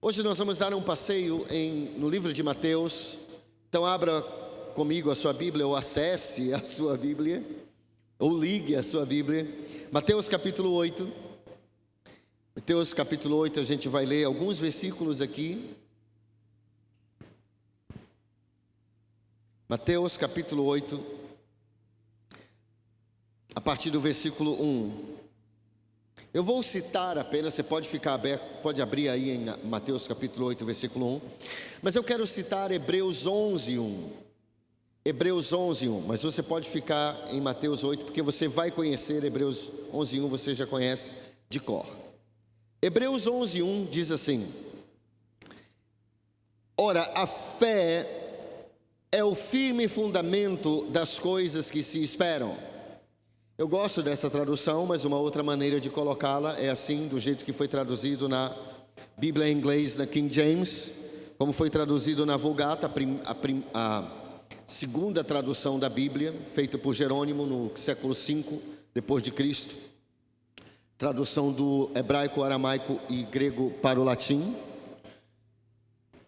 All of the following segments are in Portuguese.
Hoje nós vamos dar um passeio no livro de Mateus. Então abra comigo a sua Bíblia, ou acesse a sua Bíblia, ou ligue a sua Bíblia. Mateus capítulo 8. Mateus capítulo 8, a gente vai ler alguns versículos aqui. Mateus capítulo 8, a partir do versículo 1. Eu vou citar apenas, você pode ficar aberto, pode abrir aí em Mateus capítulo 8, versículo 1. Mas eu quero citar Hebreus 11, 1. Hebreus 11, 1. Mas você pode ficar em Mateus 8, porque você vai conhecer Hebreus 11, 1, você já conhece de cor. Hebreus 11, 1 diz assim: Ora, a fé é o firme fundamento das coisas que se esperam. Eu gosto dessa tradução, mas uma outra maneira de colocá-la é assim, do jeito que foi traduzido na Bíblia em inglês, na King James, como foi traduzido na Vulgata, a segunda tradução da Bíblia, feita por Jerônimo no século V depois de Cristo. Tradução do hebraico, aramaico e grego para o latim.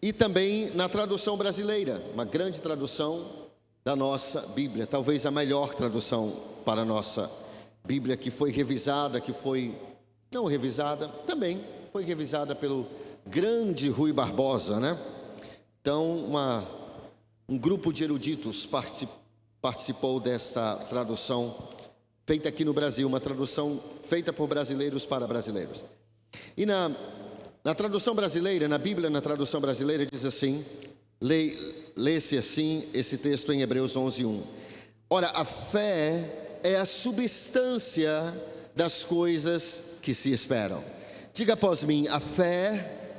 E também na tradução brasileira, uma grande tradução da nossa Bíblia, talvez a melhor tradução para a nossa Bíblia, que foi revisada, não revisada, também foi revisada pelo grande Rui Barbosa, né? Então, um grupo de eruditos participou dessa tradução feita aqui no Brasil, uma tradução feita por brasileiros para brasileiros. E na tradução brasileira, na Bíblia, na tradução brasileira, diz assim, lê-se assim esse texto em Hebreus 11, 1. Ora, a fé é a substância das coisas que se esperam. Diga após mim: a fé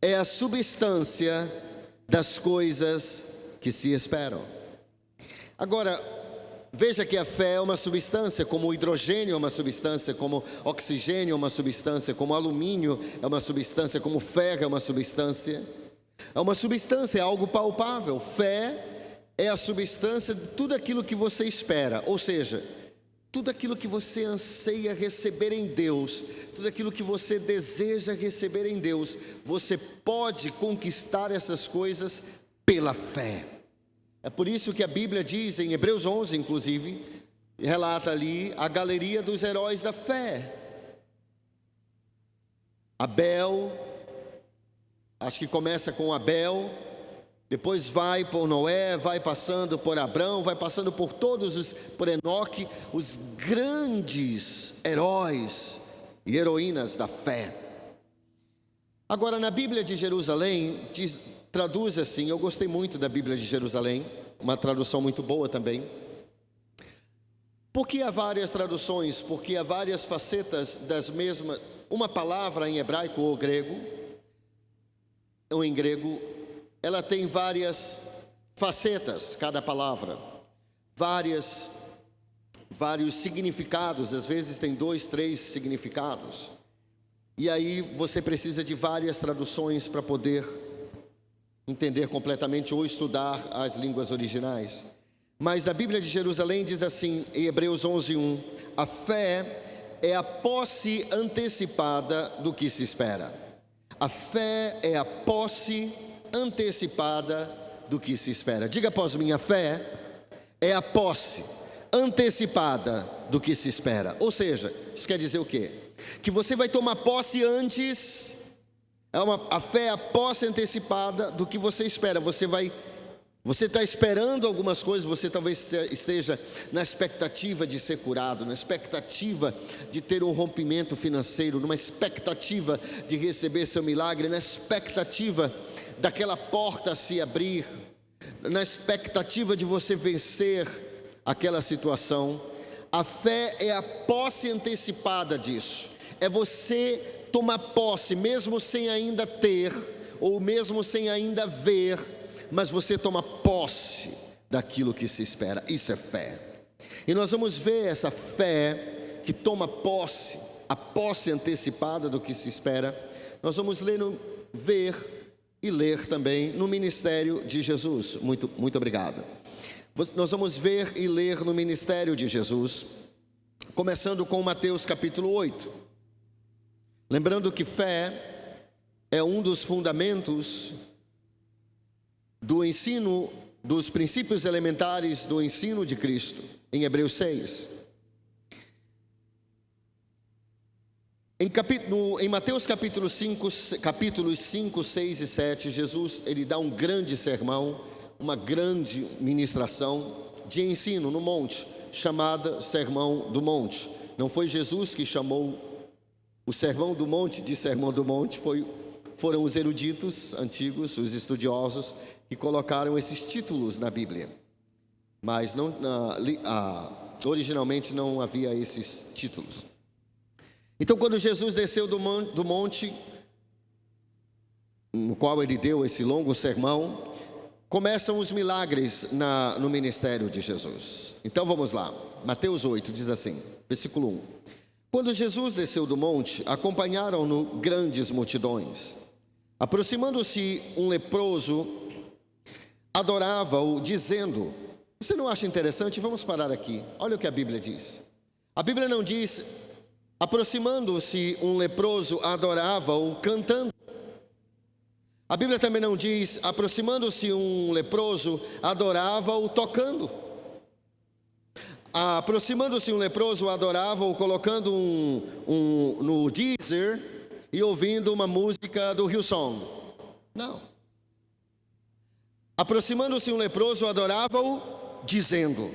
é a substância das coisas que se esperam. Agora, veja que a fé é uma substância, como o hidrogênio é uma substância, como oxigênio é uma substância, como alumínio é uma substância, como ferro é uma substância. É uma substância, é algo palpável. Fé é a substância de tudo aquilo que você espera, ou seja, tudo aquilo que você anseia receber em Deus, tudo aquilo que você deseja receber em Deus, você pode conquistar essas coisas pela fé. É por isso que a Bíblia diz, em Hebreus 11 inclusive, relata ali a galeria dos heróis da fé. Abel, acho que começa com Abel, depois vai por Noé, vai passando por Abrão, vai passando por por Enoque, os grandes heróis e heroínas da fé. Agora, na Bíblia de Jerusalém, traduz assim, eu gostei muito da Bíblia de Jerusalém, uma tradução muito boa também. Por que há várias traduções? Porque há várias facetas das mesmas, uma palavra em hebraico ou grego, ou em grego, ela tem várias facetas, cada palavra, vários significados, às vezes tem 2, 3 significados. E aí você precisa de várias traduções para poder entender completamente ou estudar as línguas originais. Mas na Bíblia de Jerusalém diz assim, em Hebreus 11, 1, a fé é a posse antecipada do que se espera. A fé é a posse antecipada do que se espera. Diga após mim: a fé é a posse antecipada do que se espera. Ou seja, isso quer dizer o quê? Que você vai tomar posse antes. A fé é a posse antecipada do que você espera. Você está esperando algumas coisas, você talvez esteja na expectativa de ser curado, na expectativa de ter um rompimento financeiro, numa expectativa de receber seu milagre, na expectativa daquela porta se abrir, na expectativa de você vencer aquela situação. A fé é a posse antecipada disso, é você tomar posse, mesmo sem ainda ter, ou mesmo sem ainda ver, mas você toma posse daquilo que se espera. Isso é fé. E nós vamos ver essa fé que toma posse, a posse antecipada do que se espera. Nós vamos ver e ler também no ministério de Jesus. Muito obrigado. Nós vamos ver e ler no ministério de Jesus, começando com Mateus capítulo 8. Lembrando que fé é um dos fundamentos do ensino, dos princípios elementares do ensino de Cristo, em Hebreus 6. Em Mateus capítulos 5, 6 e 7, Jesus ele dá um grande sermão, uma grande ministração de ensino no monte, chamada Sermão do Monte. Não foi Jesus que chamou o Sermão do Monte de Sermão do Monte, foram os eruditos antigos, os estudiosos, que colocaram esses títulos na Bíblia. Mas originalmente não havia esses títulos. Então, quando Jesus desceu do monte, no qual ele deu esse longo sermão, começam os milagres no ministério de Jesus. Então vamos lá, Mateus 8 diz assim, versículo 1. Quando Jesus desceu do monte, acompanharam-no grandes multidões. Aproximando-se um leproso, adorava-o, dizendo... Você não acha interessante? Vamos parar aqui. Olha o que a Bíblia diz. A Bíblia não diz... Aproximando-se um leproso, adorava-o cantando. A Bíblia também não diz, aproximando-se um leproso, adorava-o tocando. Aproximando-se um leproso, adorava-o colocando no Deezer e ouvindo uma música do Hillsong. Não. Aproximando-se um leproso, adorava-o dizendo.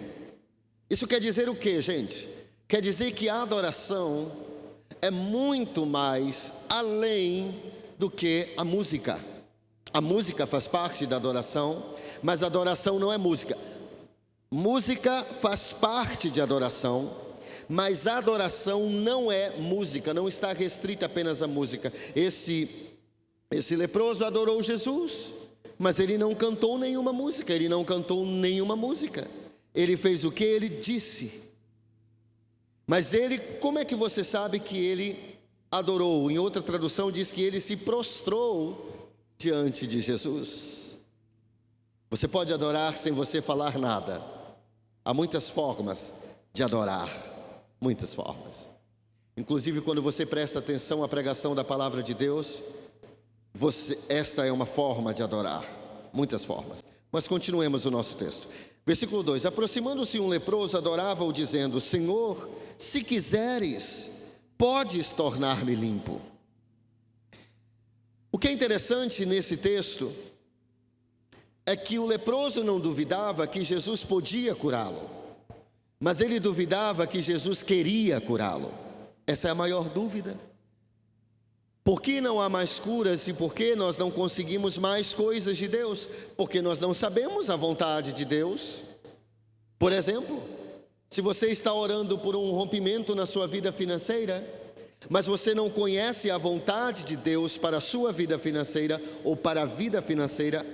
Isso quer dizer o quê, gente? Quer dizer que a adoração é muito mais além do que a música. A música faz parte da adoração, mas a adoração não é música. Música faz parte de adoração, mas a adoração não é música, não está restrita apenas à música. Esse leproso adorou Jesus, mas ele não cantou nenhuma música, Ele fez o que ele disse. Mas como é que você sabe que ele adorou? Em outra tradução diz que ele se prostrou diante de Jesus. Você pode adorar sem você falar nada. Há muitas formas de adorar, muitas formas. Inclusive quando você presta atenção à pregação da palavra de Deus, esta é uma forma de adorar, muitas formas. Mas continuemos o nosso texto. Versículo 2: aproximando-se um leproso, adorava-o dizendo: Senhor, se quiseres, podes tornar-me limpo. O que é interessante nesse texto é que o leproso não duvidava que Jesus podia curá-lo, mas ele duvidava que Jesus queria curá-lo. Essa é a maior dúvida. Por que não há mais curas e por que nós não conseguimos mais coisas de Deus? Porque nós não sabemos a vontade de Deus. Por exemplo, se você está orando por um rompimento na sua vida financeira, mas você não conhece a vontade de Deus para a sua vida financeira ou para a vida financeira,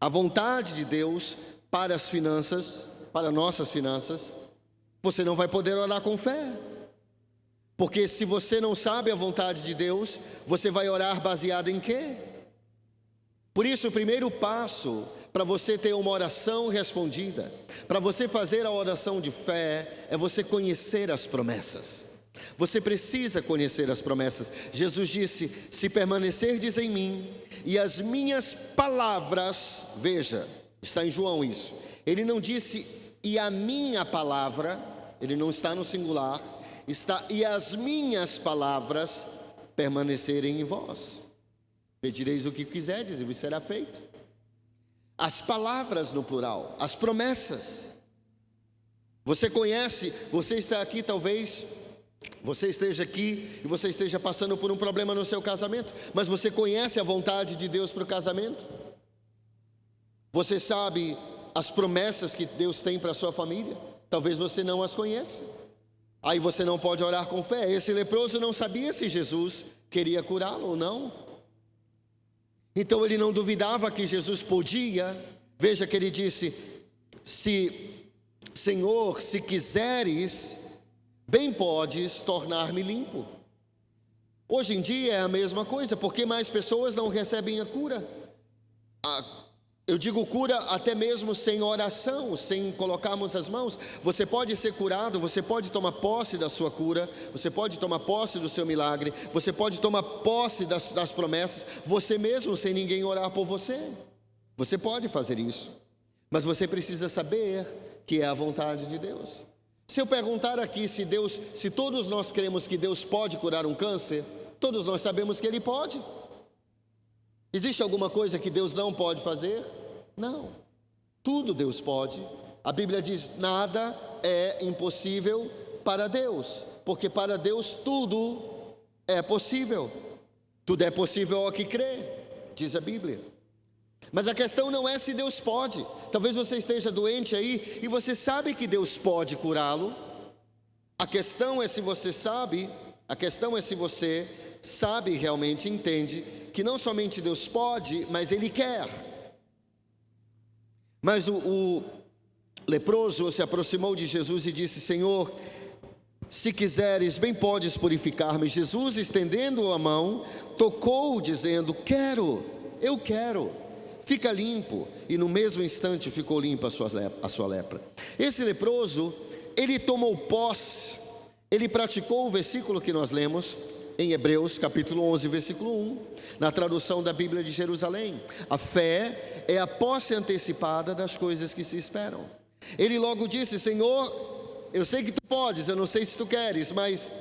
a vontade de Deus para as finanças, para nossas finanças, você não vai poder orar com fé. Porque se você não sabe a vontade de Deus, você vai orar baseado em quê? Por isso, o primeiro passo para você ter uma oração respondida, para você fazer a oração de fé, é você conhecer as promessas. Você precisa conhecer as promessas. Jesus disse: se permanecerdes em mim e as minhas palavras, veja, está em João isso. Ele não disse e a minha palavra, ele não está no singular, está e as minhas palavras permanecerem em vós. Pedireis o que quiserdes e vos será feito. As palavras no plural, as promessas. Você conhece, você está aqui, talvez você esteja aqui e você esteja passando por um problema no seu casamento, mas você conhece a vontade de Deus para o casamento? Você sabe as promessas que Deus tem para a sua família? Talvez você não as conheça. Aí você não pode orar com fé. Esse leproso não sabia se Jesus queria curá-lo ou não. Então ele não duvidava que Jesus podia. Veja que ele disse: Senhor, se quiseres, bem podes tornar-me limpo. Hoje em dia é a mesma coisa. Por que mais pessoas não recebem a cura? Eu digo cura até mesmo sem oração, sem colocarmos as mãos. Você pode ser curado, você pode tomar posse da sua cura, você pode tomar posse do seu milagre, você pode tomar posse das promessas, você mesmo, sem ninguém orar por você. Você pode fazer isso, mas você precisa saber que é a vontade de Deus. Se eu perguntar aqui se todos nós cremos que Deus pode curar um câncer, todos nós sabemos que Ele pode. Existe alguma coisa que Deus não pode fazer? Não. Tudo Deus pode. A Bíblia diz: nada é impossível para Deus, porque para Deus tudo é possível. Tudo é possível ao que crê, diz a Bíblia. Mas a questão não é se Deus pode. Talvez você esteja doente aí e você sabe que Deus pode curá-lo. A questão é se você sabe realmente, entende que não somente Deus pode, mas Ele quer. Mas o leproso se aproximou de Jesus e disse: Senhor, se quiseres, bem podes purificar-me. Jesus, estendendo a mão, tocou, dizendo: eu quero, fica limpo. E no mesmo instante ficou limpa a sua lepra. Esse leproso, ele tomou posse, ele praticou o versículo que nós lemos em Hebreus capítulo 11, versículo 1, na tradução da Bíblia de Jerusalém. A fé é a posse antecipada das coisas que se esperam. Ele logo disse: Senhor, eu sei que tu podes, eu não sei se tu queres, mas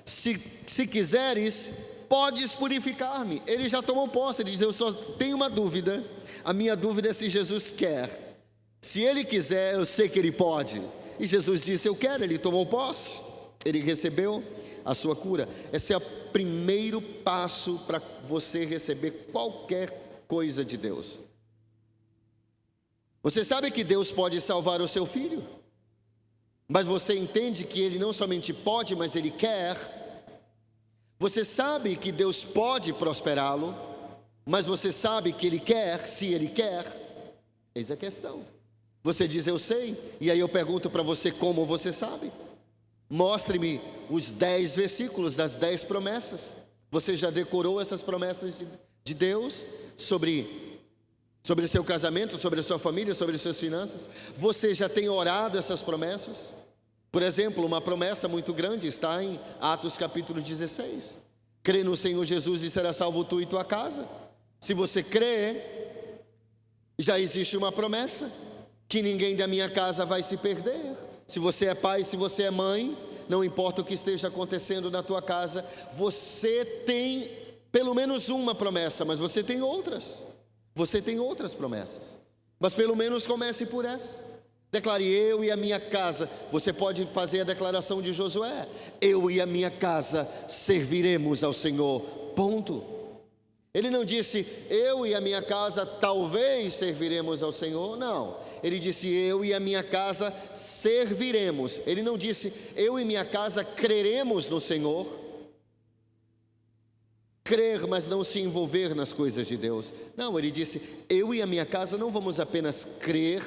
se quiseres, podes purificar-me. Ele já tomou posse, ele diz: eu só tenho uma dúvida, a minha dúvida é se Jesus quer. Se Ele quiser, eu sei que Ele pode. E Jesus disse: eu quero. Ele tomou posse, ele recebeu a sua cura. Esse é o primeiro passo para você receber qualquer coisa de Deus. Você sabe que Deus pode salvar o seu filho, mas você entende que Ele não somente pode, mas Ele quer. Você sabe que Deus pode prosperá-lo, mas você sabe que Ele quer, se Ele quer. Eis a questão. Você diz: eu sei, e aí eu pergunto para você: como você sabe? Mostre-me os 10 versículos das 10 promessas. Você já decorou essas promessas de Deus sobre o seu casamento, sobre a sua família, sobre as suas finanças? Você já tem orado essas promessas? Por exemplo, uma promessa muito grande está em Atos capítulo 16. Crê no Senhor Jesus e será salvo tu e tua casa. Se você crê, já existe uma promessa, que ninguém da minha casa vai se perder. Se você é pai, se você é mãe, não importa o que esteja acontecendo na tua casa, você tem pelo menos uma promessa, mas você tem outras. Você tem outras promessas, mas pelo menos comece por essa. Declare: eu e a minha casa. Você pode fazer a declaração de Josué: eu e a minha casa serviremos ao Senhor, ponto. Ele não disse: eu e a minha casa talvez serviremos ao Senhor, não. Ele disse: eu e a minha casa serviremos. Ele não disse: eu e minha casa creremos no Senhor. Crer, mas não se envolver nas coisas de Deus. Não, ele disse: eu e a minha casa não vamos apenas crer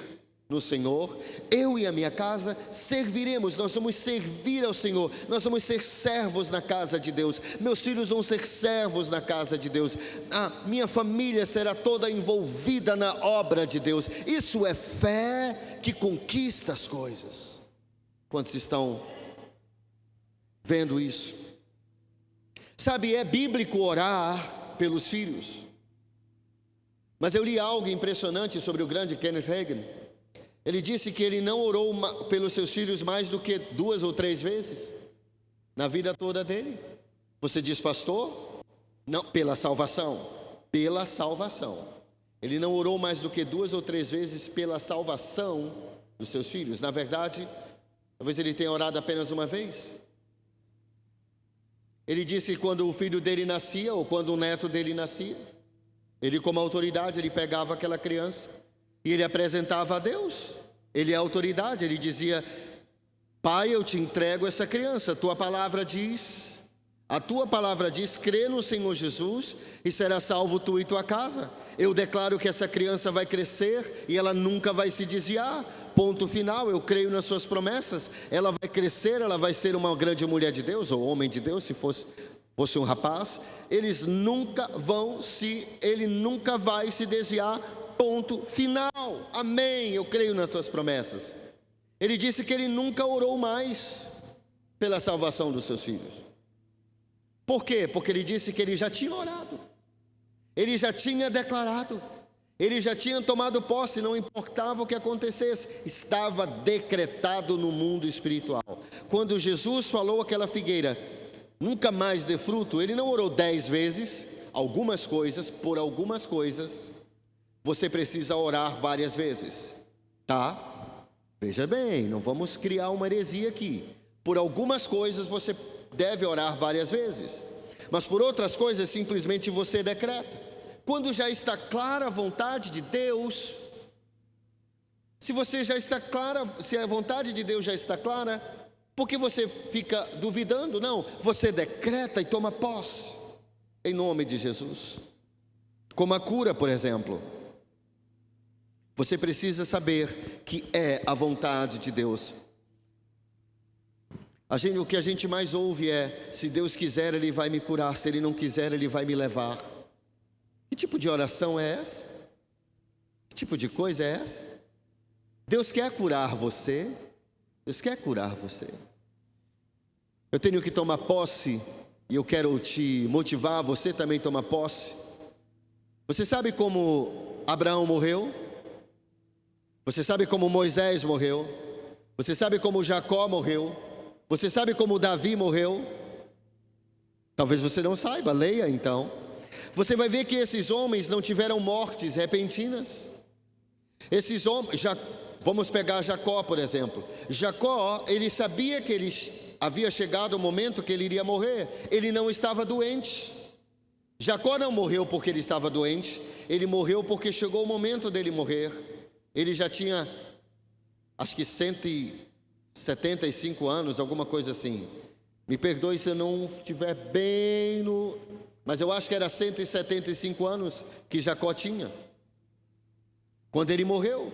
no Senhor, eu e a minha casa serviremos. Nós vamos servir ao Senhor, nós vamos ser servos na casa de Deus. Meus filhos vão ser servos na casa de Deus, a minha família será toda envolvida na obra de Deus. Isso é fé que conquista as coisas. Quantos estão vendo isso? Sabe, é bíblico orar pelos filhos, mas eu li algo impressionante sobre o grande Kenneth Hagin. Ele disse que ele não orou pelos seus filhos mais do que 2 ou 3 vezes na vida toda dele. Você diz: pastor? Não, pela salvação. Pela salvação. Ele não orou mais do que 2 ou 3 vezes pela salvação dos seus filhos. Na verdade, talvez ele tenha orado apenas uma vez. Ele disse que quando o filho dele nascia, ou quando o neto dele nascia, ele, como autoridade, ele pegava aquela criança e ele apresentava a Deus. Ele é a autoridade. Ele dizia: Pai, eu te entrego essa criança. A tua palavra diz, crê no Senhor Jesus e será salvo tu e tua casa. Eu declaro que essa criança vai crescer e ela nunca vai se desviar. Ponto final. Eu creio nas suas promessas. Ela vai crescer, ela vai ser uma grande mulher de Deus, ou homem de Deus, se fosse um rapaz. Ele nunca vai se desviar. ponto final. Amém, eu creio nas tuas promessas. Ele disse que ele nunca orou mais pela salvação dos seus filhos. Por quê? Porque ele disse que ele já tinha orado, ele já tinha declarado, ele já tinha tomado posse, não importava o que acontecesse, estava decretado no mundo espiritual. Quando Jesus falou àquela figueira, nunca mais dê fruto, ele não orou 10 vezes, algumas coisas, por algumas coisas, você precisa orar várias vezes, tá? Veja bem, não vamos criar uma heresia aqui. Por algumas coisas você deve orar várias vezes, mas por outras coisas simplesmente você decreta. Quando já está clara a vontade de Deus, se você já está clara, se a vontade de Deus já está clara, por que você fica duvidando? Não, você decreta e toma posse, em nome de Jesus. Como a cura, por exemplo, você precisa saber que é a vontade de Deus. O que a gente mais ouve é: se Deus quiser, Ele vai me curar, se Ele não quiser, Ele vai me levar. Que tipo de oração é essa? Que tipo de coisa é essa? Deus quer curar você, Deus quer curar você. Eu tenho que tomar posse, e eu quero te motivar, você também tomar posse. Você sabe como Abraão morreu? Você sabe como Moisés morreu? Você sabe como Jacó morreu? Você sabe como Davi morreu? Talvez você não saiba, leia então. Você vai ver que esses homens não tiveram mortes repentinas. Esses homens, vamos pegar Jacó, por exemplo. Jacó, ele sabia que havia chegado o momento que ele iria morrer. Ele não estava doente. Jacó não morreu porque ele estava doente. Ele morreu porque chegou o momento dele morrer. Ele já tinha, acho que 175 anos, alguma coisa assim. Me perdoe se eu não estiver bem no... Mas eu acho que era 175 anos que Jacó tinha quando ele morreu.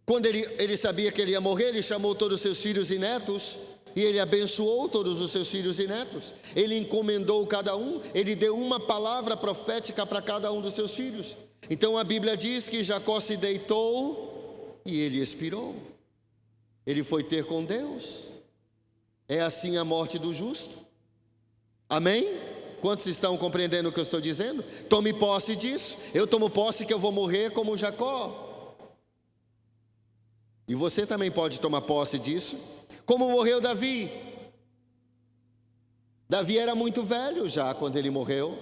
Quando ele sabia que ele ia morrer, ele chamou todos os seus filhos e netos, e ele abençoou todos os seus filhos e netos. Ele encomendou cada um, ele deu uma palavra profética para cada um dos seus filhos. Então a Bíblia diz que Jacó se deitou e ele expirou. Ele foi ter com Deus. É assim a morte do justo. Amém? Quantos estão compreendendo o que eu estou dizendo? Tome posse disso. Eu tomo posse que eu vou morrer como Jacó. E você também pode tomar posse disso. Como morreu Davi? Davi era muito velho já quando ele morreu.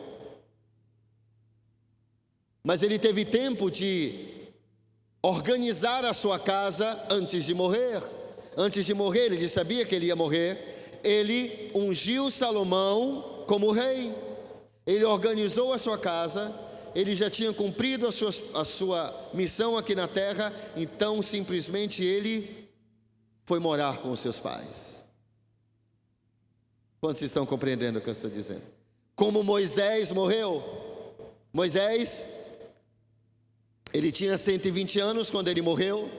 Mas ele teve tempo de organizar a sua casa antes de morrer. Antes de morrer, ele sabia que ele ia morrer. Ele ungiu Salomão como rei. Ele organizou a sua casa. Ele já tinha cumprido a sua missão aqui na terra. Então simplesmente ele foi morar com os seus pais. Quantos estão compreendendo o que eu estou dizendo? Como Moisés morreu. Moisés, ele tinha 120 anos quando ele morreu.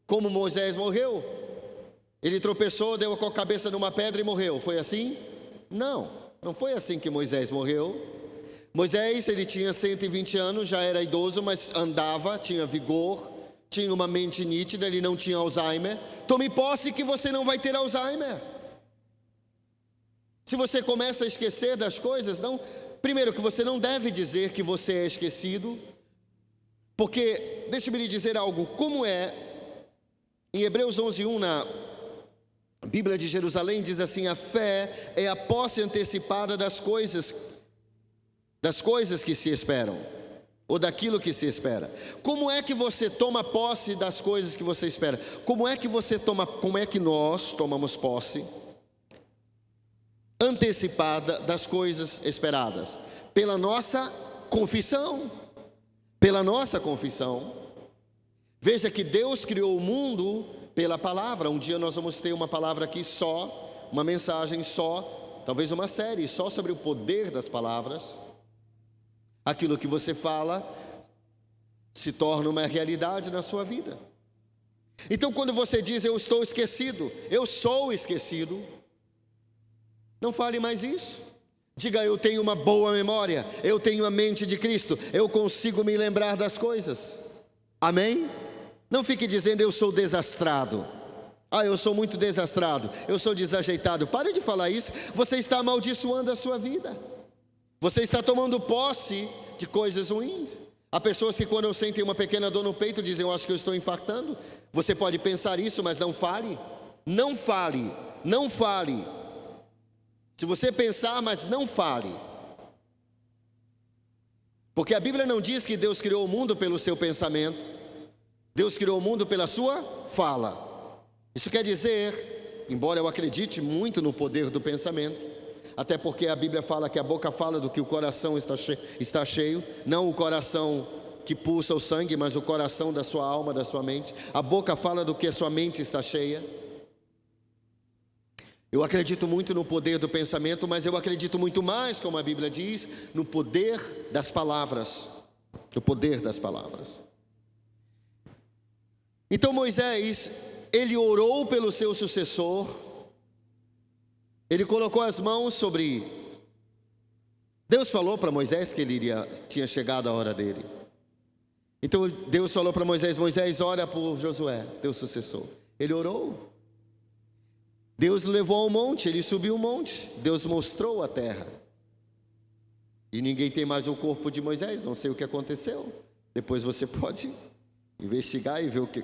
Como Moisés morreu? Ele tropeçou, deu com a cabeça numa pedra e morreu. Foi assim? Não foi assim que Moisés morreu. Moisés, ele tinha 120 anos, já era idoso, mas andava, tinha vigor, tinha uma mente nítida, ele não tinha Alzheimer. Tome posse que você não vai ter Alzheimer. Se você começa a esquecer das coisas, primeiro que você não deve dizer que você é esquecido, porque, deixe-me lhe dizer algo, como é, em Hebreus 11:1, na Bíblia de Jerusalém, diz assim: a fé é a posse antecipada das coisas que se esperam, ou daquilo que se espera. Como é que você toma posse das coisas que você espera? Como é que nós tomamos posse antecipada das coisas esperadas? Pela nossa confissão. Pela nossa confissão. Veja que Deus criou o mundo pela palavra. Um dia nós vamos ter uma palavra aqui só, uma mensagem só, talvez uma série só sobre o poder das palavras. Aquilo que você fala se torna uma realidade na sua vida. Então quando você diz eu estou esquecido, eu sou esquecido, não fale mais isso. Diga eu tenho uma boa memória, eu tenho a mente de Cristo, eu consigo me lembrar das coisas. Amém? Não fique dizendo eu sou desastrado. Ah, eu sou muito desastrado, eu sou desajeitado. Pare de falar isso, você está amaldiçoando a sua vida. Você está tomando posse de coisas ruins. Há pessoas que quando sentem uma pequena dor no peito dizem, eu acho que eu estou infartando. Você pode pensar isso, mas não fale. Não fale, não fale. Se você pensar, mas não fale. Porque a Bíblia não diz que Deus criou o mundo pelo seu pensamento. Deus criou o mundo pela sua fala. Isso quer dizer, embora eu acredite muito no poder do pensamento, até porque a Bíblia fala que a boca fala do que o coração está cheio, não o coração que pulsa o sangue, mas o coração da sua alma, da sua mente. A boca fala do que a sua mente está cheia. Eu acredito muito no poder do pensamento, mas eu acredito muito mais, como a Bíblia diz, no poder das palavras. O poder das palavras. Então Moisés, ele orou pelo seu sucessor. Ele colocou as mãos sobre... Deus falou para Moisés que tinha chegado a hora dele. Então Deus falou para Moisés, Moisés, ora por Josué, teu sucessor. Ele orou. Deus o levou ao monte, ele subiu o monte. Deus mostrou a terra. E ninguém tem mais o corpo de Moisés, não sei o que aconteceu. Depois você pode investigar e ver o que...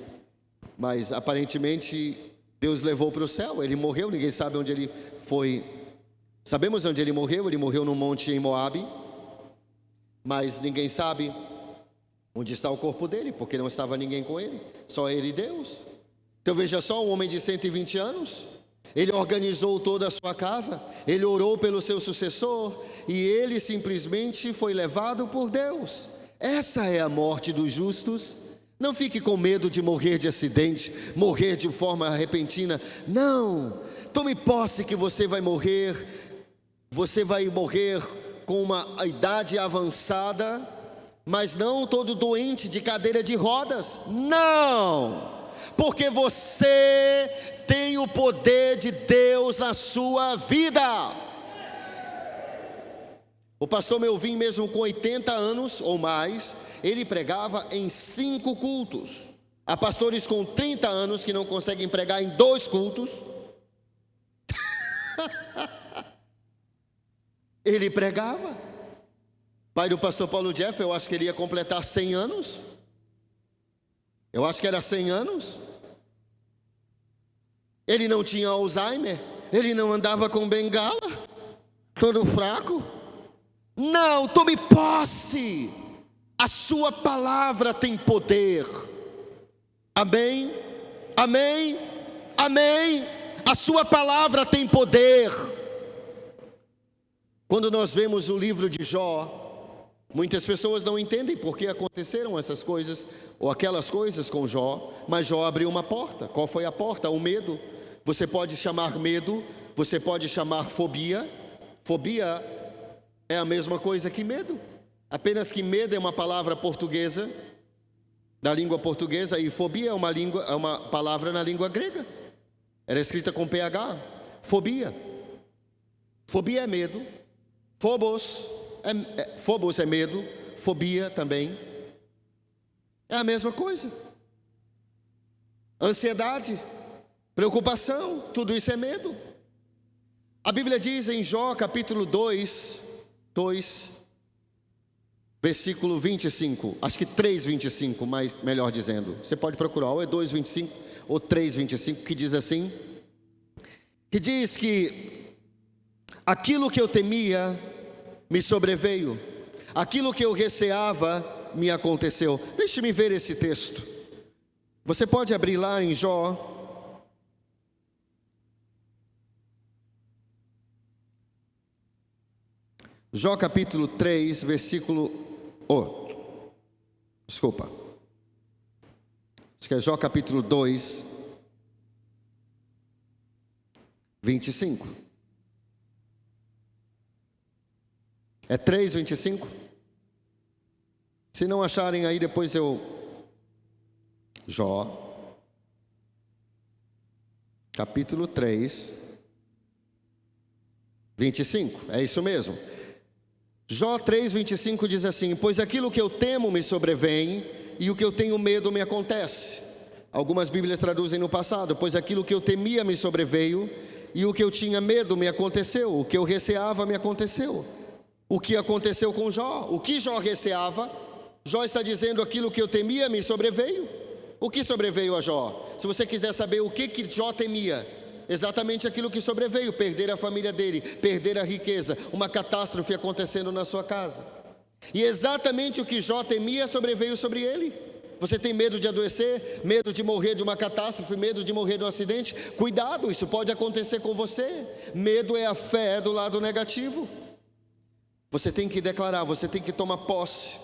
Mas aparentemente Deus levou para o céu, ele morreu, ninguém sabe onde ele foi. Sabemos onde ele morreu num monte em Moabe. Mas ninguém sabe onde está o corpo dele, porque não estava ninguém com ele, só ele e Deus. Então veja só, um homem de 120 anos, ele organizou toda a sua casa, ele orou pelo seu sucessor, e ele simplesmente foi levado por Deus. Essa é a morte dos justos. Não fique com medo de morrer de acidente, morrer de forma repentina. Não, tome posse que você vai morrer com uma idade avançada, mas não todo doente de cadeira de rodas. Não, porque você tem o poder de Deus na sua vida. O pastor Melvin, mesmo com 80 anos ou mais, ele pregava em 5 cultos. Há pastores com 30 anos que não conseguem pregar em 2 cultos. Ele pregava. Pai do pastor Paulo Jeff, eu acho que ele ia completar 100 anos. Eu acho que era 100 anos. Ele não tinha Alzheimer. Ele não andava com bengala, todo fraco. Não, tome posse. A sua palavra tem poder. Amém? Amém? Amém? A sua palavra tem poder. Quando nós vemos o livro de Jó, muitas pessoas não entendem por que aconteceram essas coisas ou aquelas coisas com Jó, mas Jó abriu uma porta. Qual foi a porta? O medo. Você pode chamar medo, você pode chamar fobia. Fobia é a mesma coisa que medo. Apenas que medo é uma palavra portuguesa, da língua portuguesa, e fobia é uma palavra na língua grega. Era escrita com PH. Fobia. Fobia é medo. Phobos é medo. Fobia também. É a mesma coisa. Ansiedade, preocupação, tudo isso é medo. A Bíblia diz em Jó capítulo 2, versículo 25, acho que 3:25, mas melhor dizendo, você pode procurar, ou é 2:25 ou 3:25, que diz assim, que diz que aquilo que eu temia me sobreveio, aquilo que eu receava me aconteceu. Deixe-me ver esse texto. Você pode abrir lá em Jó. Jó capítulo 3, versículo... desculpa. Acho que é Jó capítulo 2, 25. É 3:25? Se não acharem aí, depois eu... Jó, capítulo 3, 25. É isso mesmo. Jó 3:25 diz assim: pois aquilo que eu temo me sobrevém, e o que eu tenho medo me acontece. Algumas Bíblias traduzem no passado: pois aquilo que eu temia me sobreveio, e o que eu tinha medo me aconteceu, o que eu receava me aconteceu. O que aconteceu com Jó? O que Jó receava? Jó está dizendo: aquilo que eu temia me sobreveio. O que sobreveio a Jó? Se você quiser saber o que Jó temia, exatamente aquilo que sobreveio: perder a família dele, perder a riqueza, uma catástrofe acontecendo na sua casa. E exatamente o que Jó temia sobreveio sobre ele. Você tem medo de adoecer, medo de morrer de uma catástrofe, medo de morrer de um acidente? Cuidado, isso pode acontecer com você. Medo é a fé do lado negativo. Você tem que declarar, você tem que tomar posse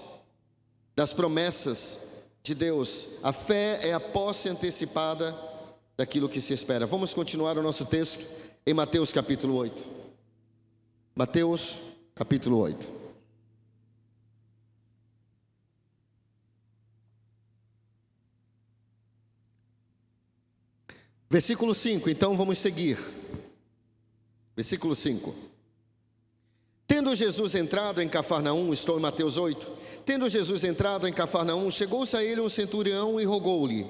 das promessas de Deus. A fé é a posse antecipada daquilo que se espera. Vamos continuar o nosso texto em Mateus capítulo 8. Mateus capítulo 8. Versículo 5, então vamos seguir. Versículo 5. Tendo Jesus entrado em Cafarnaum, estou em Mateus 8. Tendo Jesus entrado em Cafarnaum, chegou-se a ele um centurião e rogou-lhe.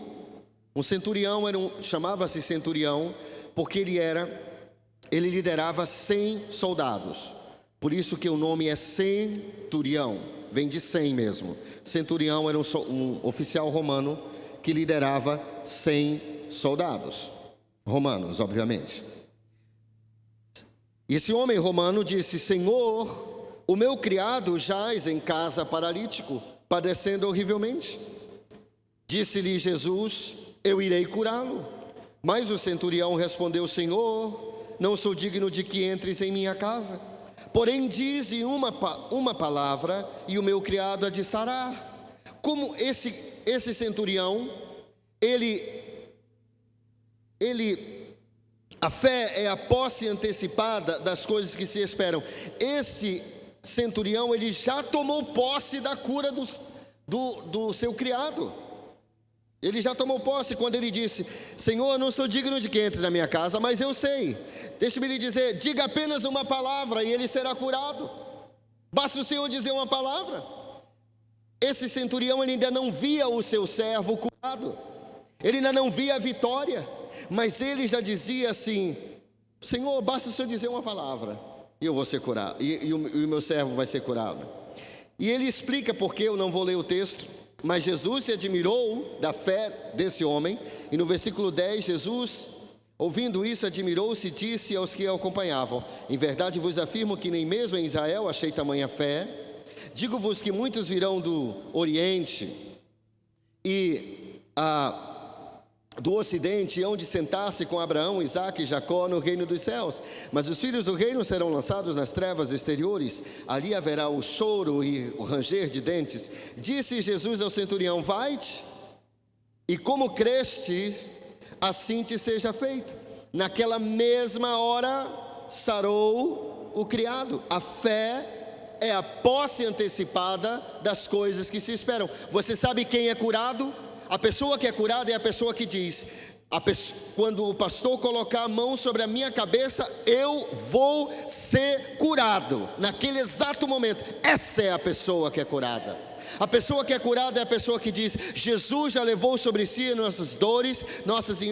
Um centurião chamava-se centurião, porque ele liderava 100 soldados. Por isso que o nome é centurião, vem de 100 mesmo. Centurião era um oficial romano que liderava 100 soldados romanos, obviamente. E esse homem romano disse: Senhor, o meu criado jaz em casa paralítico, padecendo horrivelmente. Disse-lhe Jesus: eu irei curá-lo. Mas o centurião respondeu: Senhor, não sou digno de que entres em minha casa. Porém dize uma palavra e o meu criado há de sarar. Como esse centurião, a fé é a posse antecipada das coisas que se esperam. Esse centurião, ele já tomou posse da cura do seu criado. Ele já tomou posse quando ele disse: Senhor, não sou digno de que entre na minha casa, mas eu sei. Deixe-me lhe dizer, diga apenas uma palavra e ele será curado. Basta o Senhor dizer uma palavra. Esse centurião, ele ainda não via o seu servo curado. Ele ainda não via a vitória. Mas ele já dizia assim: Senhor, basta o Senhor dizer uma palavra e eu vou ser curado, e o meu servo vai ser curado. E ele explica porque, eu não vou ler o texto, mas Jesus se admirou da fé desse homem. E no versículo 10, Jesus, ouvindo isso, admirou-se e disse aos que o acompanhavam: em verdade vos afirmo que nem mesmo em Israel achei tamanha fé. Digo-vos que muitos virão do Oriente e do Ocidente, hão de sentar-se com Abraão, Isaque e Jacó no reino dos céus. Mas os filhos do reino serão lançados nas trevas exteriores. Ali haverá o choro e o ranger de dentes. Disse Jesus ao centurião: vai-te, e como creste, assim te seja feito. Naquela mesma hora sarou o criado. A fé é a posse antecipada das coisas que se esperam. Você sabe quem é curado? A pessoa que é curada é a pessoa que diz: quando o pastor colocar a mão sobre a minha cabeça, eu vou ser curado. Naquele exato momento, essa é a pessoa que é curada. A pessoa que é curada é a pessoa que diz: Jesus já levou sobre si nossas dores,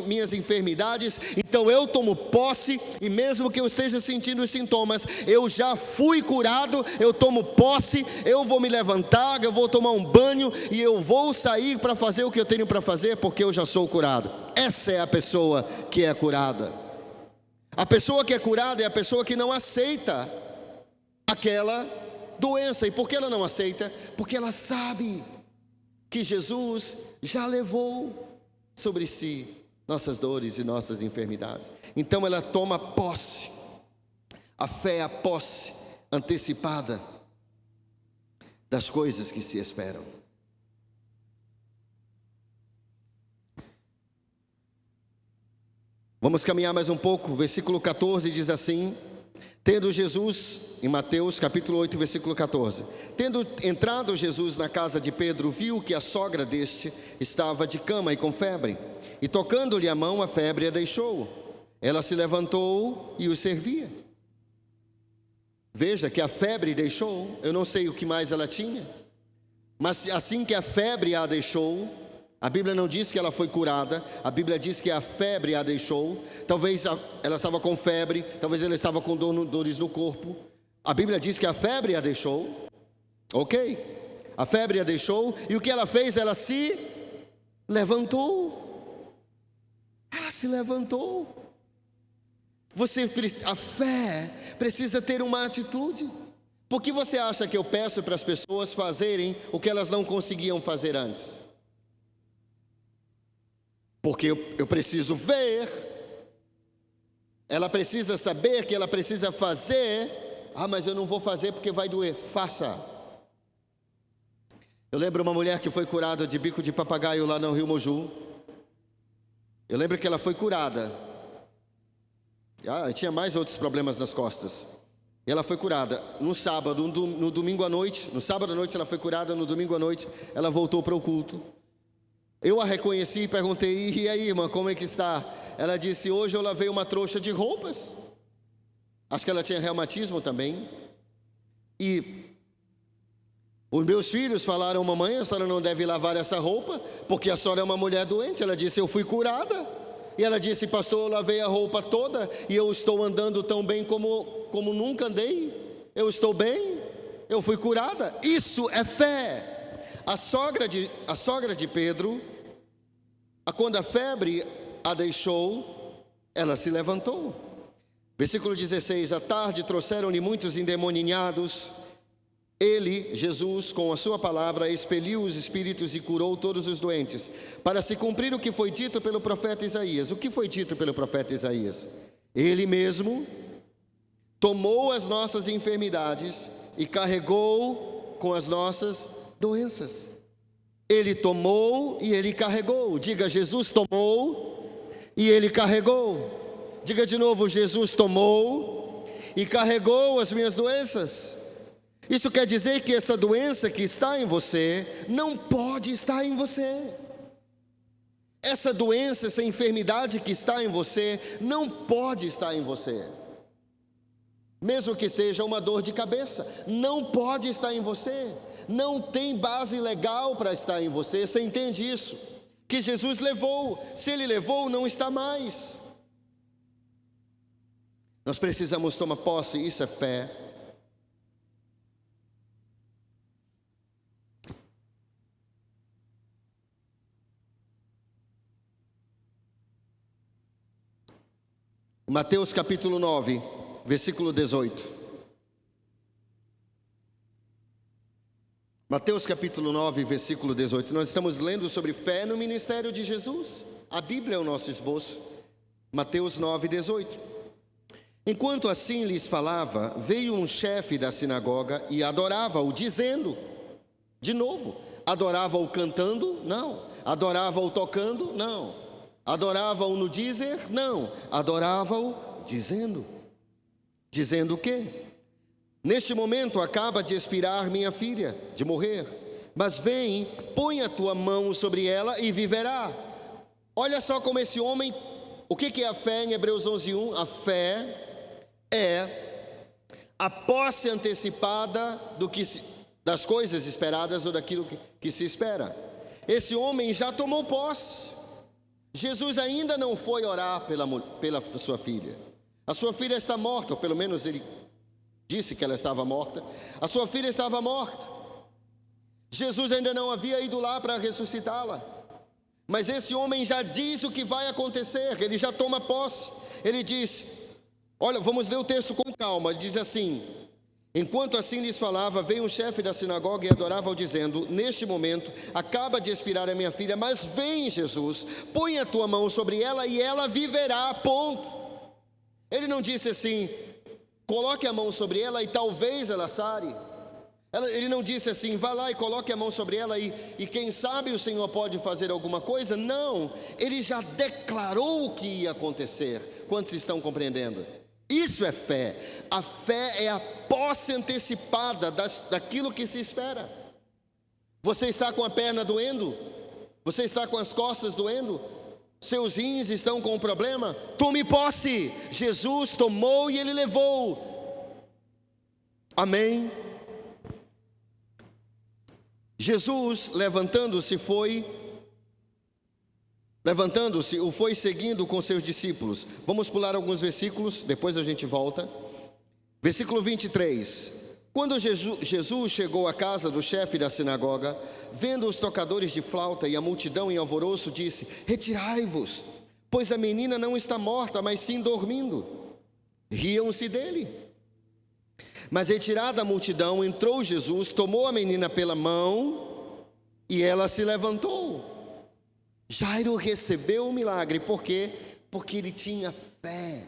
minhas enfermidades, então eu tomo posse, e mesmo que eu esteja sentindo os sintomas, eu já fui curado, eu tomo posse, eu vou me levantar, eu vou tomar um banho, e eu vou sair para fazer o que eu tenho para fazer, porque eu já sou curado. Essa é a pessoa que é curada. A pessoa que é curada é a pessoa que não aceita aquela doença. E por que ela não aceita? Porque ela sabe que Jesus já levou sobre si nossas dores e nossas enfermidades. Então ela toma posse. A fé é a posse antecipada das coisas que se esperam. Vamos caminhar mais um pouco. Versículo 14 diz assim: tendo Jesus, em Mateus capítulo 8, versículo 14, tendo entrado Jesus na casa de Pedro, viu que a sogra deste estava de cama e com febre, e tocando-lhe a mão, a febre a deixou. Ela se levantou e o servia. Veja que a febre deixou. Eu não sei o que mais ela tinha, Mas assim que a febre a deixou, a Bíblia não diz que ela foi curada, a Bíblia diz que a febre a deixou. Talvez ela estava com febre, talvez ela estava com dores no corpo. A Bíblia diz que a febre a deixou, ok? A febre a deixou, e o que ela fez? Ela se levantou. Ela se levantou. A fé precisa ter uma atitude. Por que você acha que eu peço para as pessoas fazerem o que elas não conseguiam fazer antes? Porque eu preciso ver, ela precisa saber que ela precisa fazer. Ah, mas eu não vou fazer porque vai doer. Faça. Eu lembro uma mulher que foi curada de bico de papagaio lá no Rio Moju. Eu lembro que ela foi curada. Tinha mais outros problemas nas costas. E ela foi curada no sábado, no domingo à noite. No sábado à noite ela foi curada, no domingo à noite ela voltou para o culto. Eu a reconheci e perguntei: e aí, irmã, como é que está? Ela disse: hoje eu lavei uma trouxa de roupas. Acho que ela tinha reumatismo também. E os meus filhos falaram: mamãe, a senhora não deve lavar essa roupa, porque a senhora é uma mulher doente. Ela disse: eu fui curada. E ela disse: pastor, eu lavei a roupa toda e eu estou andando tão bem como nunca andei. Eu estou bem, eu fui curada. Isso é fé. A sogra de Pedro, quando a febre a deixou, ela se levantou. Versículo 16: à tarde trouxeram-lhe muitos endemoninhados. Ele, Jesus, com a sua palavra, expeliu os espíritos e curou todos os doentes, para se cumprir o que foi dito pelo profeta Isaías. O que foi dito pelo profeta Isaías? Ele mesmo tomou as nossas enfermidades e carregou com as nossas doenças. Ele tomou e ele carregou. Diga: Jesus tomou e ele carregou. Diga de novo: Jesus tomou e carregou as minhas doenças. Isso quer dizer que essa doença que está em você não pode estar em você. Essa doença, essa enfermidade que está em você não pode estar em você. Mesmo que seja uma dor de cabeça, não pode estar em você. Não tem base legal para estar em você. Você entende isso? Que Jesus levou. Se Ele levou, não está mais. Nós precisamos tomar posse. Isso é fé. Mateus capítulo 9, versículo 18. Mateus capítulo 9, versículo 18. Nós estamos lendo sobre fé no ministério de Jesus. A Bíblia é o nosso esboço. Mateus 9, 18. Enquanto assim lhes falava, veio um chefe da sinagoga e adorava-o, dizendo, de novo, adorava-o cantando? Não. Adorava-o tocando? Não. Adoravam no dizer? Não. Adoravam dizendo. Dizendo o quê? Neste momento acaba de expirar minha filha, de morrer. Mas vem, põe a tua mão sobre ela e viverá. Olha só como esse homem... O que é a fé em Hebreus 11:1? A fé é a posse antecipada das coisas esperadas ou daquilo que se espera. Esse homem já tomou posse. Jesus ainda não foi orar pela sua filha. A sua filha está morta, ou pelo menos ele disse que ela estava morta. A sua filha estava morta. Jesus ainda não havia ido lá para ressuscitá-la. Mas esse homem já diz o que vai acontecer, ele já toma posse. Ele diz, olha, vamos ler o texto com calma. Ele diz assim: enquanto assim lhes falava, veio um chefe da sinagoga e adorava-o, dizendo, neste momento acaba de expirar a minha filha, mas vem Jesus, põe a tua mão sobre ela e ela viverá, ponto. Ele não disse assim, coloque a mão sobre ela e talvez ela sare. Ele não disse assim, vá lá e coloque a mão sobre ela e quem sabe o Senhor pode fazer alguma coisa. Não, ele já declarou o que ia acontecer. Quantos estão compreendendo? Isso é fé. A fé é a posse antecipada daquilo que se espera. Você está com a perna doendo? Você está com as costas doendo? Seus rins estão com um problema? Tome posse. Jesus tomou e ele levou. Amém? Jesus, levantando-se, o foi seguindo com seus discípulos. Vamos pular alguns versículos, depois a gente volta. Versículo 23. Quando Jesus chegou à casa do chefe da sinagoga, vendo os tocadores de flauta e a multidão em alvoroço, disse: retirai-vos, pois a menina não está morta, mas sim dormindo. Riam-se dele. Mas retirada a multidão, entrou Jesus, tomou a menina pela mão e ela se levantou. Jairo recebeu o milagre, por quê? Porque ele tinha fé.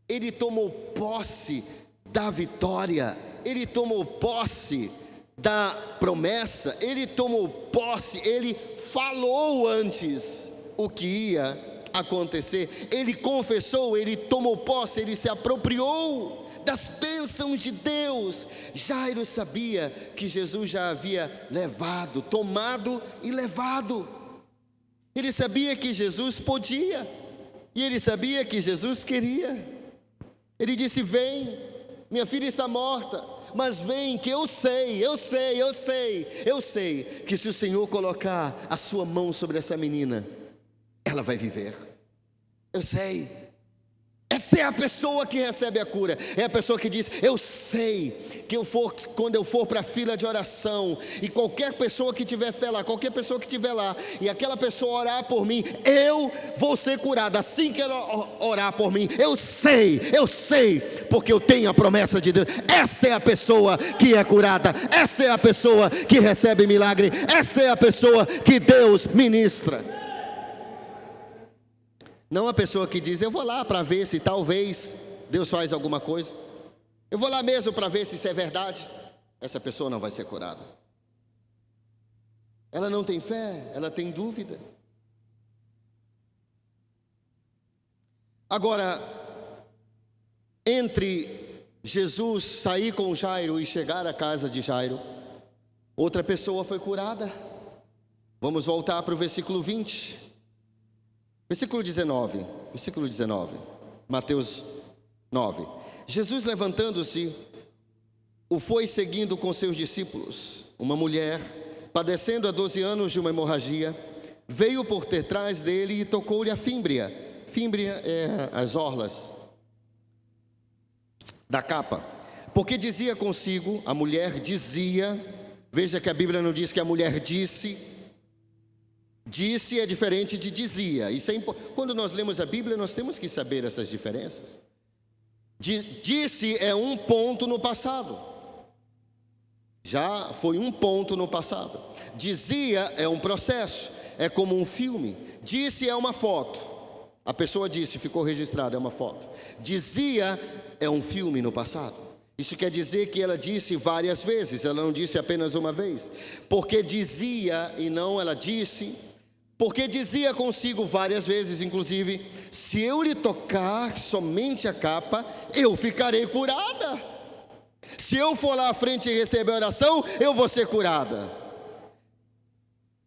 Ele tomou posse da vitória, ele tomou posse da promessa, ele tomou posse, ele falou antes o que ia acontecer, ele confessou, ele tomou posse, ele se apropriou das bênçãos de Deus. Jairo sabia que Jesus já havia levado, tomado e levado. Ele sabia que Jesus podia, e ele sabia que Jesus queria. Ele disse: vem, minha filha está morta, mas vem, que eu sei que se o Senhor colocar a sua mão sobre essa menina, ela vai viver. Eu sei. Essa é a pessoa que recebe a cura. É a pessoa que diz: eu sei que quando eu for para a fila de oração, e qualquer pessoa que tiver fé lá, qualquer pessoa que estiver lá, e aquela pessoa orar por mim, eu vou ser curado. Assim que ela orar por mim, eu sei, porque eu tenho a promessa de Deus. Essa é a pessoa que é curada, essa é a pessoa que recebe milagre, essa é a pessoa que Deus ministra. Não a pessoa que diz: eu vou lá para ver se talvez Deus faz alguma coisa, eu vou lá mesmo para ver se isso é verdade. Essa pessoa não vai ser curada. Ela não tem fé, ela tem dúvida. Agora, entre Jesus sair com Jairo e chegar à casa de Jairo, outra pessoa foi curada. Vamos voltar para o versículo 20. Versículo 19, Mateus 9. Jesus, levantando-se, o foi seguindo com seus discípulos. Uma mulher, padecendo há 12 anos de uma hemorragia, veio por detrás dele e tocou-lhe a fímbria. Fímbria é as orlas da capa. Porque dizia consigo, a mulher dizia, veja que a Bíblia não diz que a mulher disse. Disse é diferente de dizia. Isso é quando nós lemos a Bíblia, nós temos que saber essas diferenças. Disse é um ponto no passado. Já foi um ponto no passado. Dizia é um processo, é como um filme. Disse é uma foto. A pessoa disse, ficou registrada, é uma foto. Dizia é um filme no passado. Isso quer dizer que ela disse várias vezes, ela não disse apenas uma vez. Porque dizia e não ela disse. Porque dizia consigo várias vezes, inclusive: se eu lhe tocar somente a capa, eu ficarei curada. Se eu for lá à frente e receber a oração, eu vou ser curada.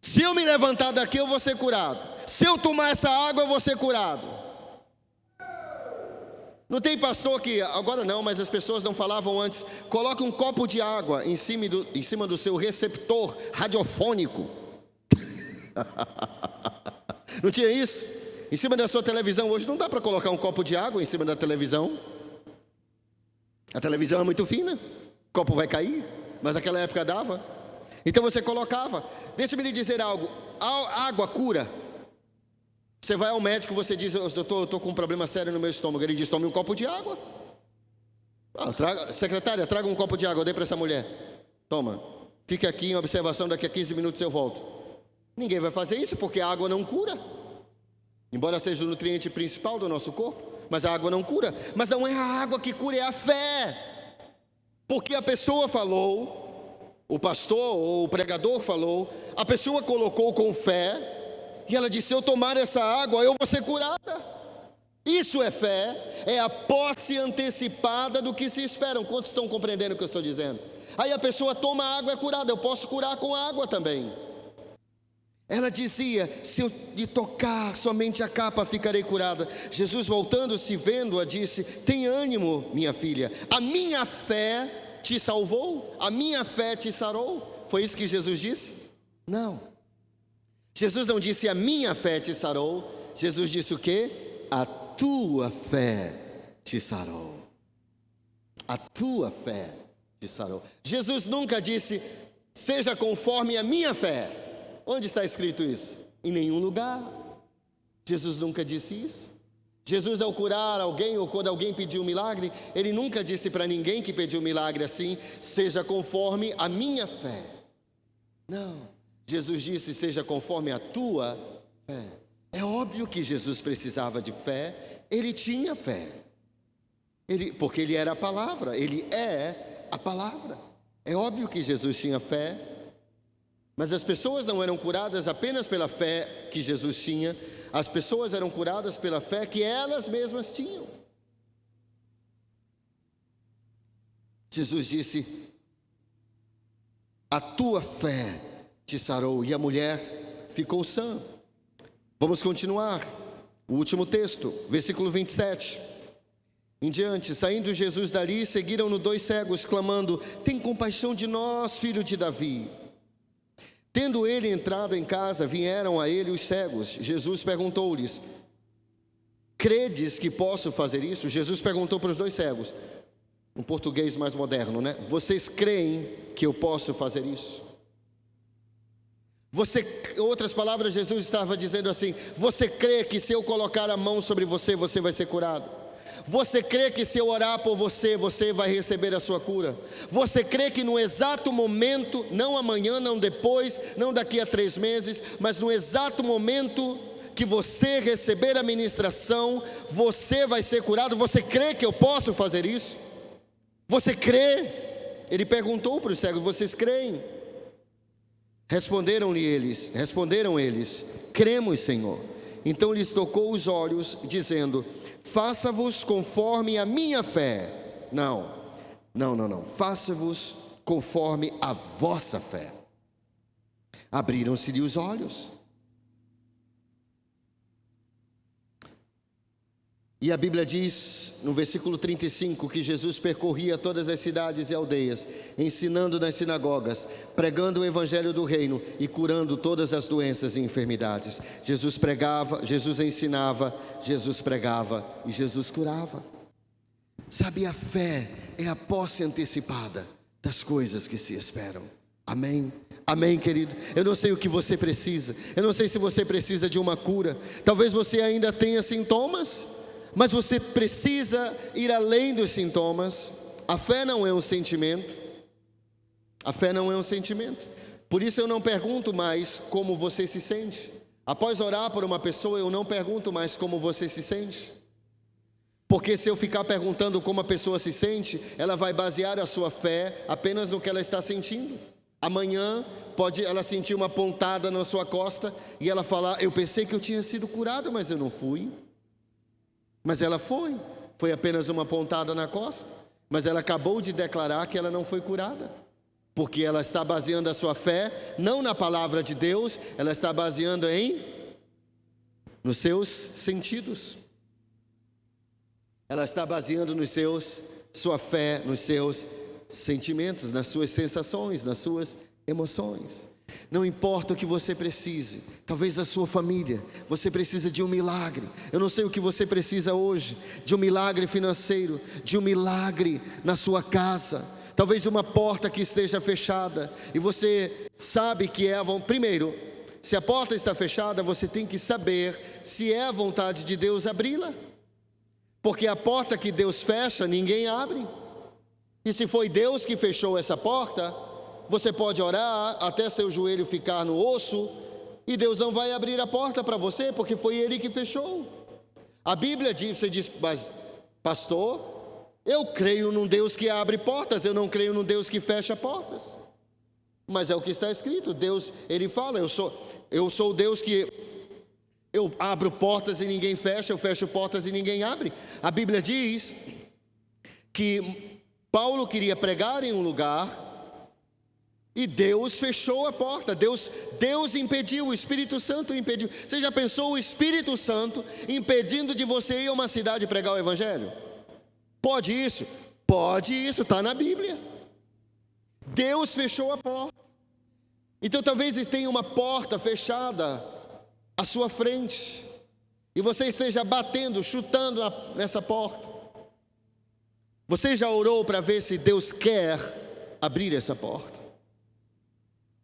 Se eu me levantar daqui, eu vou ser curado. Se eu tomar essa água, eu vou ser curado. Não tem pastor que, agora não, mas as pessoas não falavam antes: coloque um copo de água em cima do seu receptor radiofônico. Não tinha isso? Em cima da sua televisão hoje não dá para colocar um copo de água em cima da televisão. A televisão é muito fina, o copo vai cair, mas naquela época dava. Então você colocava. Deixa-me lhe dizer algo: a água cura. Você vai ao médico, você diz: doutor, eu estou com um problema sério no meu estômago. Ele diz: tome um copo de água. Secretária, traga um copo de água, eu dei para essa mulher. Toma, fique aqui em observação, daqui a 15 minutos eu volto. Ninguém vai fazer isso, porque a água não cura. Embora seja o nutriente principal do nosso corpo, mas a água não cura. Mas não é a água que cura, é a fé. Porque a pessoa falou, o pastor ou o pregador falou, a pessoa colocou com fé, e ela disse: se eu tomar essa água, eu vou ser curada. Isso é fé, é a posse antecipada do que se esperam. Quantos estão compreendendo o que eu estou dizendo? Aí a pessoa toma a água, é curada. Eu posso curar com água também. Ela dizia: se eu lhe tocar somente a capa, ficarei curada. Jesus, voltando-se, vendo-a, disse: tem ânimo, minha filha, a minha fé te salvou, a minha fé te sarou. Foi isso que Jesus disse? Não. Jesus não disse a minha fé te sarou. Jesus disse o quê? A tua fé te sarou. A tua fé te sarou. Jesus nunca disse, seja conforme a minha fé. Onde está escrito isso? Em nenhum lugar. Jesus nunca disse isso. Jesus, ao curar alguém ou quando alguém pediu um milagre, ele nunca disse para ninguém que pediu um milagre assim, seja conforme a minha fé. Não. Jesus disse, seja conforme a tua fé. É óbvio que Jesus precisava de fé, ele tinha fé. Porque ele era a palavra, ele é a palavra. É óbvio que Jesus tinha fé, mas as pessoas não eram curadas apenas pela fé que Jesus tinha, as pessoas eram curadas pela fé que elas mesmas tinham. Jesus disse, a tua fé te sarou, e a mulher ficou sã. Vamos continuar, o último texto, versículo 27. Em diante, saindo Jesus dali, seguiram-no 2 cegos, clamando, tem compaixão de nós, filho de Davi. Tendo ele entrado em casa, vieram a ele os cegos. Jesus perguntou-lhes, credes que posso fazer isso? Jesus perguntou para os 2 cegos, um português mais moderno, né? Vocês creem que eu posso fazer isso? Outras palavras, Jesus estava dizendo assim, você crê que se eu colocar a mão sobre você, você vai ser curado? Você crê que se eu orar por você, você vai receber a sua cura? Você crê que no exato momento, não amanhã, não depois, não daqui a 3 meses, mas no exato momento que você receber a ministração, você vai ser curado? Você crê que eu posso fazer isso? Você crê? Ele perguntou para os cegos, vocês creem? Responderam eles, cremos, Senhor. Então lhes tocou os olhos, dizendo, faça-vos conforme a minha fé. Não, faça-vos conforme a vossa fé. Abriram-se-lhe os olhos. E a Bíblia diz, no versículo 35, que Jesus percorria todas as cidades e aldeias, ensinando nas sinagogas, pregando o evangelho do reino e curando todas as doenças e enfermidades. Jesus pregava, Jesus ensinava, Jesus pregava e Jesus curava. Sabe, a fé é a posse antecipada das coisas que se esperam. Amém? Amém, querido? Eu não sei o que você precisa, eu não sei se você precisa de uma cura, talvez você ainda tenha sintomas, mas você precisa ir além dos sintomas. A fé não é um sentimento. A fé não é um sentimento. Por isso eu não pergunto mais como você se sente. Após orar por uma pessoa, eu não pergunto mais como você se sente. Porque se eu ficar perguntando como a pessoa se sente, ela vai basear a sua fé apenas no que ela está sentindo. Amanhã pode ela sentir uma pontada na sua costa e ela falar, eu pensei que eu tinha sido curado, mas eu não fui. Mas ela foi apenas uma pontada na costa, mas ela acabou de declarar que ela não foi curada, porque ela está baseando a sua fé, não na palavra de Deus, ela está baseando nos seus sentidos, ela está baseando sua fé nos seus sentimentos, nas suas sensações, nas suas emoções. Não importa o que você precise, talvez a sua família, você precisa de um milagre. Eu não sei o que você precisa hoje, de um milagre financeiro, de um milagre na sua casa, talvez uma porta que esteja fechada, e você sabe que primeiro, se a porta está fechada, você tem que saber se é a vontade de Deus abri-la, porque a porta que Deus fecha, ninguém abre, e se foi Deus que fechou essa porta, você pode orar até seu joelho ficar no osso e Deus não vai abrir a porta para você, porque foi Ele que fechou. A Bíblia diz, você diz, mas pastor, eu creio num Deus que abre portas, eu não creio num Deus que fecha portas. Mas é o que está escrito, Deus, Ele fala, eu sou o Deus que eu abro portas e ninguém fecha, eu fecho portas e ninguém abre. A Bíblia diz que Paulo queria pregar em um lugar, e Deus fechou a porta, Deus impediu, o Espírito Santo impediu. Você já pensou o Espírito Santo impedindo de você ir a uma cidade pregar o Evangelho? Pode isso? Pode isso, está na Bíblia. Deus fechou a porta. Então talvez tenha uma porta fechada à sua frente, e você esteja batendo, chutando nessa porta. Você já orou para ver se Deus quer abrir essa porta?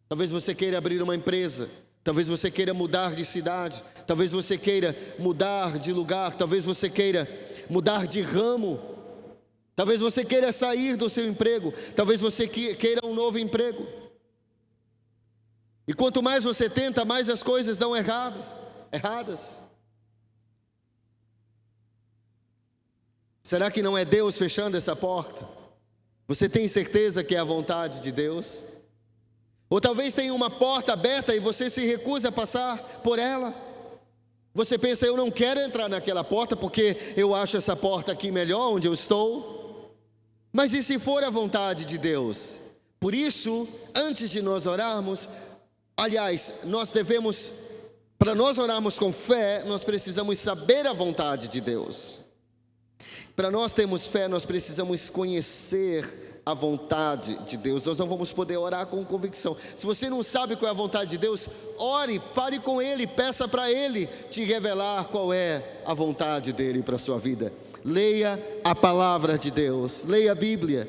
Talvez você queira abrir uma empresa, talvez você queira mudar de cidade, talvez você queira mudar de lugar, talvez você queira mudar de ramo, talvez você queira sair do seu emprego, talvez você queira um novo emprego. E quanto mais você tenta, mais as coisas dão erradas. Será que não é Deus fechando essa porta? Você tem certeza que é a vontade de Deus? Ou talvez tenha uma porta aberta e você se recusa a passar por ela. Você pensa, eu não quero entrar naquela porta porque eu acho essa porta aqui melhor, onde eu estou. Mas e se for a vontade de Deus? Por isso, antes de nós orarmos, aliás, para nós orarmos com fé, nós precisamos saber a vontade de Deus. Para nós termos fé, nós precisamos conhecer a vontade de Deus. Nós não vamos poder orar com convicção. Se você não sabe qual é a vontade de Deus, ore, fale com Ele, peça para Ele te revelar qual é a vontade dEle para a sua vida. Leia a palavra de Deus, leia a Bíblia.